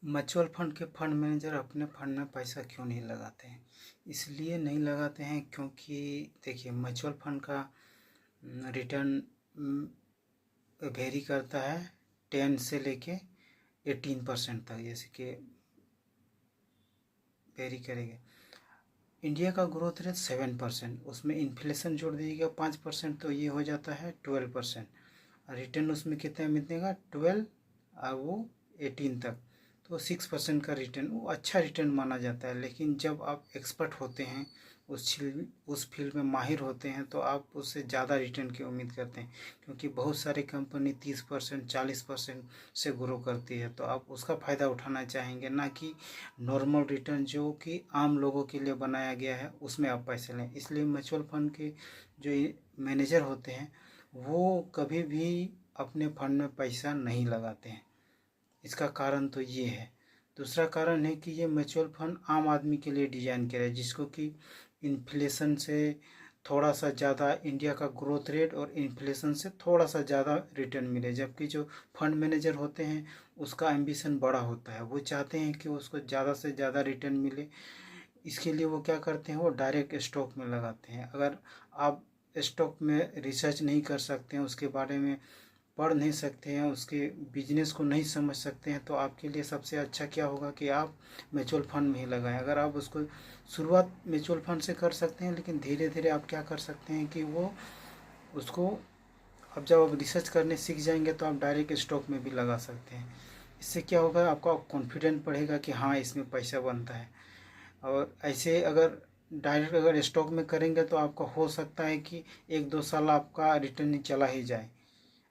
Mutual fund के fund manager अपने fund में पैसा क्यों नहीं लगाते हैं? इसलिए नहीं लगाते हैं क्योंकि देखिए, म्यूचुअल फंड का रिटर्न वेरी करता है 10 से लेके 18% तक, जैसे कि वेरी करेगा। इंडिया का ग्रोथ रेट 7%, उसमें इन्फ्लेशन जोड़ दीजिएगा 5%, तो ये हो जाता है 12%। और रिटर्न उसमें कितना मिलेगा? 12 और वो 18 तक, तो 6% का रिटर्न वो अच्छा रिटर्न माना जाता है। लेकिन जब आप एक्सपर्ट होते हैं, उस फील्ड में माहिर होते हैं, तो आप उससे ज़्यादा रिटर्न की उम्मीद करते हैं, क्योंकि बहुत सारी कंपनी 30% 40% से ग्रो करती है, तो आप उसका फ़ायदा उठाना चाहेंगे, ना कि नॉर्मल रिटर्न जो कि आम लोगों के लिए बनाया गया है उसमें आप पैसे लें। इसलिए म्यूचुअल फंड के जो मैनेजर होते हैं वो कभी भी अपने फंड में पैसा नहीं लगाते हैं। इसका कारण तो ये है। दूसरा कारण है कि ये म्यूचुअल फंड आम आदमी के लिए डिज़ाइन किया है, जिसको कि इन्फ्लेशन से थोड़ा सा ज़्यादा, इंडिया का ग्रोथ रेट और इन्फ्लेशन से थोड़ा सा ज़्यादा रिटर्न मिले। जबकि जो फंड मैनेजर होते हैं उसका एम्बिशन बड़ा होता है, वो चाहते हैं कि उसको ज़्यादा से ज़्यादा रिटर्न मिले। इसके लिए वो क्या करते हैं, वो डायरेक्ट स्टॉक में लगाते हैं। अगर आप स्टॉक में रिसर्च नहीं कर सकते हैं, उसके बारे में पढ़ नहीं सकते हैं, उसके बिजनेस को नहीं समझ सकते हैं, तो आपके लिए सबसे अच्छा क्या होगा कि आप म्यूचुअल फंड में ही लगाएं। अगर आप उसको शुरुआत म्यूचुअल फंड से कर सकते हैं, लेकिन धीरे धीरे आप क्या कर सकते हैं कि वो उसको, अब जब आप रिसर्च करने सीख जाएंगे तो आप डायरेक्ट स्टॉक में भी लगा सकते हैं। इससे क्या होगा, आपका कॉन्फिडेंट बढ़ेगा कि हाँ, इसमें पैसा बनता है। और ऐसे अगर डायरेक्ट अगर स्टॉक में करेंगे तो आपका हो सकता है कि 1-2 साल आपका रिटर्न ही चला ही जाए।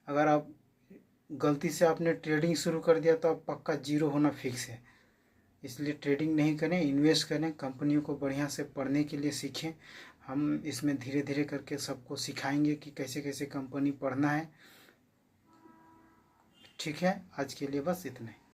अगर आप गलती से आपने ट्रेडिंग शुरू कर दिया तो आप पक्का जीरो होना फिक्स है। इसलिए ट्रेडिंग नहीं करें, इन्वेस्ट करें, कंपनियों को बढ़िया से पढ़ने के लिए सीखें। हम इसमें धीरे धीरे करके सबको सिखाएंगे कि कैसे कैसे कंपनी पढ़ना है। ठीक है, आज के लिए बस इतना ही।